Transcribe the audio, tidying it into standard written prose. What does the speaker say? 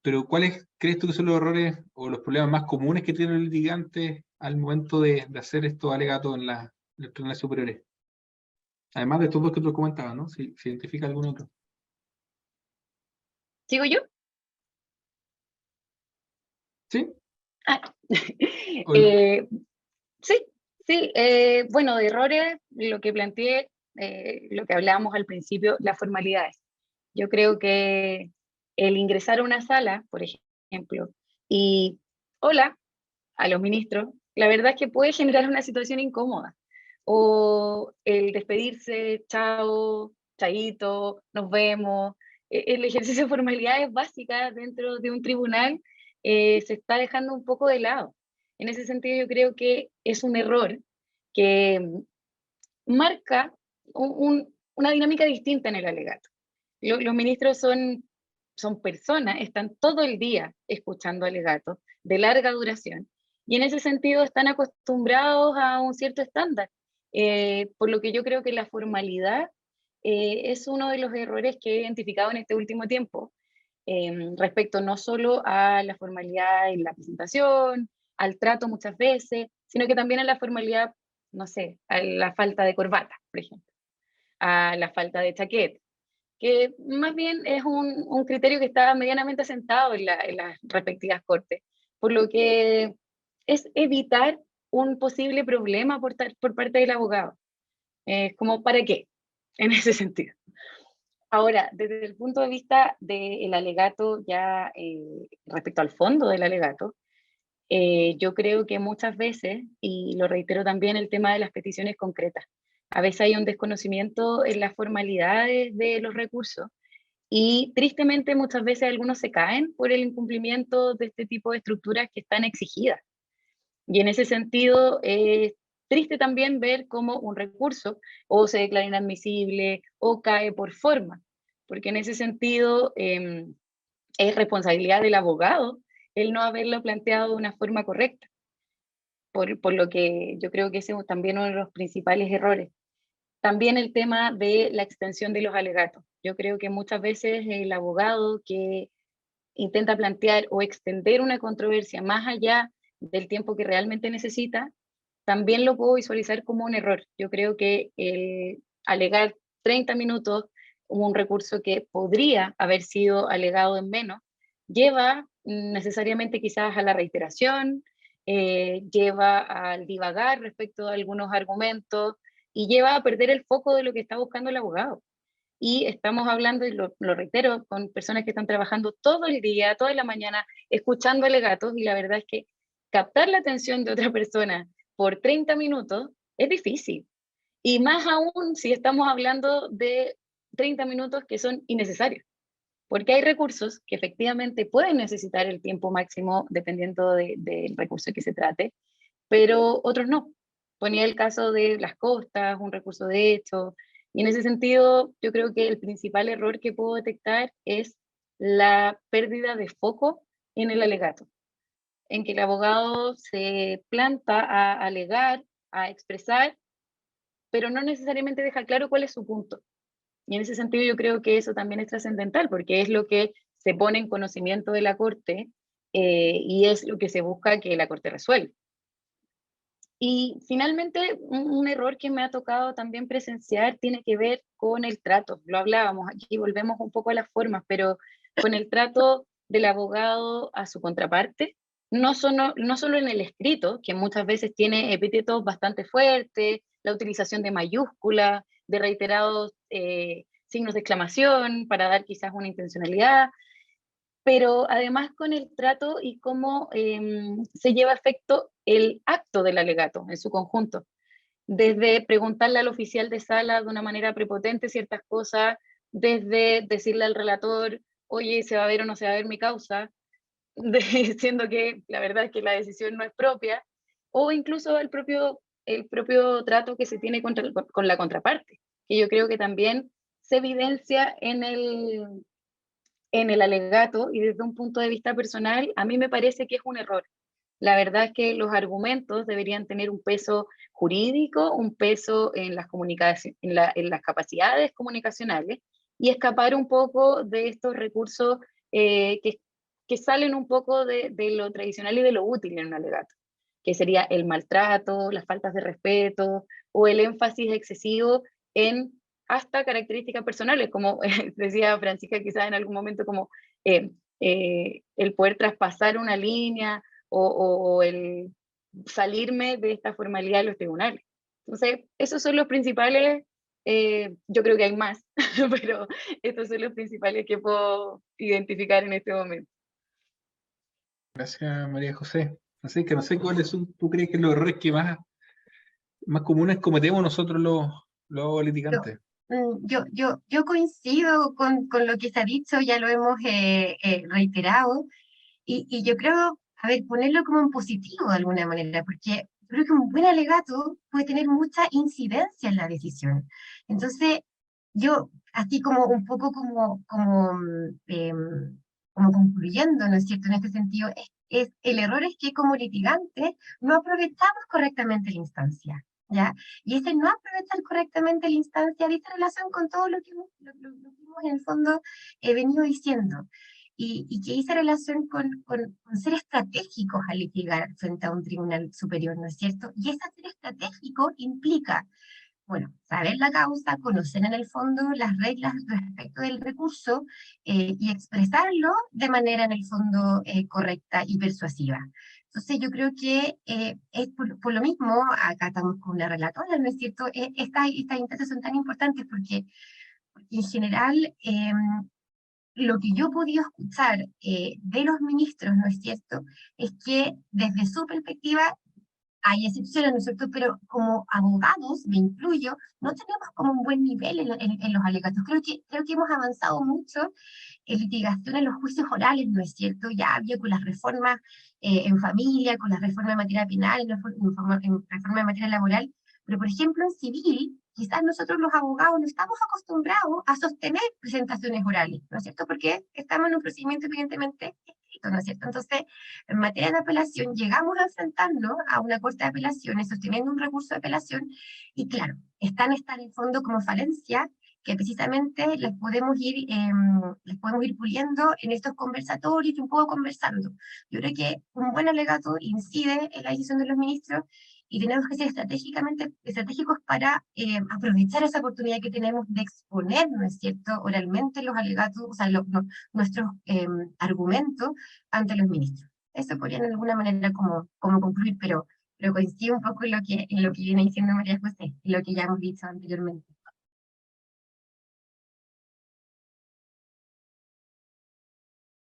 Pero ¿cuáles crees tú que son los errores o los problemas más comunes que tienen los litigantes al momento de hacer estos alegatos en los tribunales superiores? Además de estos dos que tú comentabas, ¿no? Si se identifica algún otro. ¿Sigo yo? ¿Sí? Ah. ¿O no? Sí, sí. Bueno, de errores, lo que planteé, lo que hablábamos al principio, las formalidades. Yo creo que el ingresar a una sala, por ejemplo, y hola a los ministros, la verdad es que puede generar una situación incómoda. O el despedirse, chao, chaito, nos vemos. El ejercicio de formalidades básicas dentro de un tribunal se está dejando un poco de lado. En ese sentido, yo creo que es un error que marca una dinámica distinta en el alegato. Los ministros son personas, están todo el día escuchando alegatos de larga duración y en ese sentido están acostumbrados a un cierto estándar. Por lo que yo creo que la formalidad es uno de los errores que he identificado en este último tiempo, respecto no solo a la formalidad en la presentación, al trato muchas veces, sino que también a la formalidad, no sé, a la falta de corbata, por ejemplo, a la falta de chaqueta, que más bien es un criterio que está medianamente asentado en las respectivas cortes, por lo que es evitar un posible problema por parte del abogado. Como, ¿para qué? En ese sentido. Ahora, desde el punto de vista del alegato, ya respecto al fondo del alegato, yo creo que muchas veces, y lo reitero también, el tema de las peticiones concretas. A veces hay un desconocimiento en las formalidades de los recursos y tristemente muchas veces algunos se caen por el incumplimiento de este tipo de estructuras que están exigidas. Y en ese sentido, es triste también ver cómo un recurso o se declara inadmisible o cae por forma, porque en ese sentido es responsabilidad del abogado el no haberlo planteado de una forma correcta, por lo que yo creo que ese es también uno de los principales errores. También el tema de la extensión de los alegatos. Yo creo que muchas veces el abogado que intenta plantear o extender una controversia más allá del tiempo que realmente necesita, también lo puedo visualizar como un error. Yo creo que el alegar 30 minutos un recurso que podría haber sido alegado en menos, lleva necesariamente quizás a la reiteración, lleva al divagar respecto a algunos argumentos y lleva a perder el foco de lo que está buscando el abogado. Y estamos hablando, y lo reitero, con personas que están trabajando todo el día, toda la mañana, escuchando alegatos, y la verdad es que captar la atención de otra persona por 30 minutos es difícil. Y más aún si estamos hablando de 30 minutos que son innecesarios, porque hay recursos que efectivamente pueden necesitar el tiempo máximo dependiendo del recurso que se trate, pero otros no. Ponía el caso de las costas, un recurso de hecho, y en ese sentido yo creo que el principal error que puedo detectar es la pérdida de foco en el alegato, en que el abogado se planta a alegar, a expresar, pero no necesariamente deja claro cuál es su punto. Y en ese sentido yo creo que eso también es trascendental, porque es lo que se pone en conocimiento de la Corte y es lo que se busca que la Corte resuelva. Y finalmente, un error que me ha tocado también presenciar tiene que ver con el trato. Lo hablábamos aquí, volvemos un poco a las formas, pero con el trato del abogado a su contraparte, no solo en el escrito, que muchas veces tiene epítetos bastante fuertes, la utilización de mayúsculas, de reiterados signos de exclamación para dar quizás una intencionalidad, pero además con el trato y cómo se lleva a efecto el acto del alegato en su conjunto. Desde preguntarle al oficial de sala de una manera prepotente ciertas cosas, desde decirle al relator, oye, ¿se va a ver o no se va a ver mi causa? Diciendo que la verdad es que la decisión no es propia, o incluso el propio trato que se tiene con la contraparte, que yo creo que también se evidencia en el alegato y desde un punto de vista personal, a mí me parece que es un error. La verdad es que los argumentos deberían tener un peso jurídico, un peso en las en las capacidades comunicacionales y escapar un poco de estos recursos que salen un poco de lo tradicional y de lo útil en un alegato, que sería el maltrato, las faltas de respeto o el énfasis excesivo en hasta características personales, como decía Francisca quizás en algún momento, como el poder traspasar una línea o el salirme de esta formalidad de los tribunales. Entonces, esos son los principales, yo creo que hay más, pero estos son los principales que puedo identificar en este momento. Gracias, María José. Así que no sé cuáles son, tú crees que los errores que más comunes cometemos nosotros los Yo, litigantes. yo coincido con lo que se ha dicho, ya lo hemos reiterado, y yo creo, a ver, ponerlo como en positivo de alguna manera, porque yo creo que un buen alegato puede tener mucha incidencia en la decisión. Entonces, yo, así como un poco como concluyendo, ¿no es cierto?, en este sentido, el error es que como litigantes no aprovechamos correctamente la instancia, ¿ya? Y ese no aprovechar correctamente la instancia dice relación con todo lo que hemos en el fondo venido diciendo. Y que hice relación con ser estratégicos al litigar frente a un tribunal superior, ¿no es cierto? Y ese ser estratégico implica, bueno, saber la causa, conocer en el fondo las reglas respecto del recurso y expresarlo de manera en el fondo correcta y persuasiva. Entonces yo creo que es por lo mismo, acá estamos con una relatora, ¿no es cierto? Estas instancias son tan importantes porque en general lo que yo he podido escuchar de los ministros, ¿no es cierto?, es que desde su perspectiva hay excepciones, ¿no es cierto?, pero como abogados, me incluyo, no tenemos como un buen nivel en los alegatos. Creo que hemos avanzado mucho en litigación en los juicios orales, ¿no es cierto?, ya había con las reformas en familia, con las reformas en materia penal, en reforma en materia laboral, pero por ejemplo en civil, quizás nosotros los abogados no estamos acostumbrados a sostener presentaciones orales, ¿no es cierto?, porque estamos en un procedimiento evidentemente escrito, ¿no es cierto? Entonces, en materia de apelación, llegamos a enfrentarnos a una corte de apelaciones sosteniendo un recurso de apelación, y claro, están en el fondo como falencias que precisamente les podemos ir puliendo en estos conversatorios y un poco conversando. Yo creo que un buen alegato incide en la decisión de los ministros y tenemos que ser estratégicos para aprovechar esa oportunidad que tenemos de exponer, ¿no es cierto?, oralmente los alegatos, o sea, nuestros argumentos ante los ministros. Eso podría de alguna manera como concluir, pero coincido un poco en lo que viene diciendo María José, y lo que ya hemos dicho anteriormente.